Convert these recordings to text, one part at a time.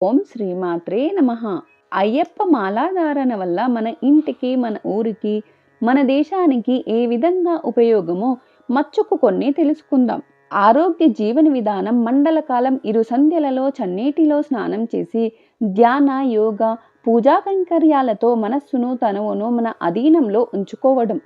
ఓం శ్రీమాత్రే నమః. అయ్యప్ప మాలాధారణ వల్ల మన ఇంటికి, మన ఊరికి, మన దేశానికి ఏ విధంగా ఉపయోగమో మచ్చుకు కొన్ని తెలుసుకుందాం. ఆరోగ్య జీవన విధానం మండలకాలం ఇరు సంధ్యలలో చన్నీటిలో స్నానం చేసి ధ్యాన, యోగ, పూజా కైంకర్యాలతో మనస్సును, తనువును మన అధీనంలో ఉంచుకోవడం.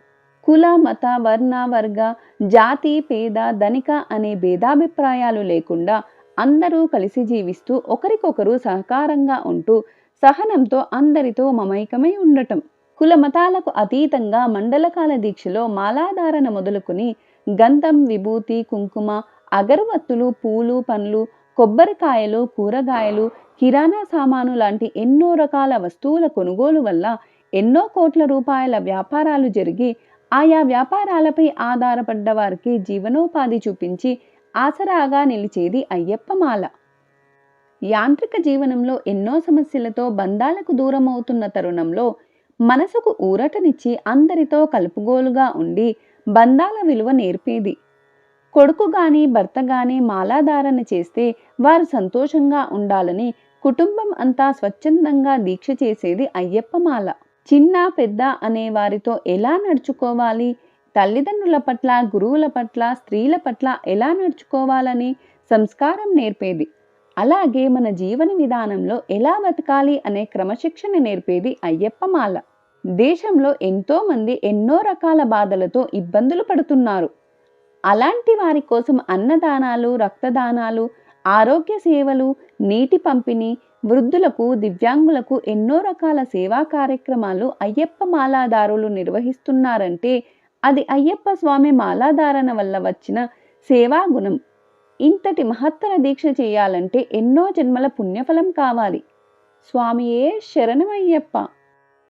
కుల, మత, వర్ణ, వర్గ, జాతి, పేద, ధనిక అనే భేదాభిప్రాయాలు లేకుండా అందరూ కలిసి జీవిస్తూ ఒకరికొకరు సహకారంగా ఉంటూ సహనంతో అందరితో మమైకమై ఉండటం. కుల మతాలకు అతీతంగా మండలకాల దీక్షలో మాలాధారణ మొదలుకొని గంధం, విభూతి, కుంకుమ, అగరవత్తులు, పూలు, పండ్లు, కొబ్బరికాయలు, కూరగాయలు, కిరాణా సామాను లాంటి ఎన్నో రకాల వస్తువుల కొనుగోలు వల్ల ఎన్నో కోట్ల రూపాయల వ్యాపారాలు జరిగి ఆయా వ్యాపారాలపై ఆధారపడ్డ వారికి జీవనోపాధి చూపించి ఆసరాగా నిలిచేది అయ్యప్ప మాల. యాంత్రిక జీవనంలో ఎన్నో సమస్యలతో బంధాలకు దూరమవుతున్న తరుణంలో మనసుకు ఊరటనిచ్చి అందరితో కలుపుగోలుగా ఉండి బంధాల విలువ నేర్పేది. కొడుకు గాని భర్త గాని మాలాధారణ చేస్తే వారు సంతోషంగా ఉండాలని కుటుంబం అంతా స్వచ్ఛందంగా దీక్ష చేసేది అయ్యప్ప మాల. చిన్న పెద్ద అనే వారితో ఎలా నడుచుకోవాలి, తల్లిదండ్రుల పట్ల, గురువుల పట్ల, స్త్రీల పట్ల ఎలా నడుచుకోవాలని సంస్కారం నేర్పేది. అలాగే మన జీవన విధానంలో ఎలా బతకాలి అనే క్రమశిక్షణ నేర్పేది అయ్యప్ప మాల. దేశంలో ఎంతో మంది ఎన్నో రకాల బాధలతో ఇబ్బందులు పడుతున్నారు. అలాంటి వారి కోసం అన్నదానాలు, రక్తదానాలు, ఆరోగ్య సేవలు, నీటి పంపిణీ, వృద్ధులకు, దివ్యాంగులకు ఎన్నో రకాల సేవా కార్యక్రమాలు అయ్యప్ప మాలాదారులు నిర్వహిస్తున్నారంటే అది అయ్యప్ప స్వామి మాలాధారణ వల్ల వచ్చిన సేవా గుణం. ఇంతటి మహత్తర దీక్ష చేయాలంటే ఎన్నో జన్మల పుణ్యఫలం కావాలి. స్వామియే శరణమయ్యప్ప.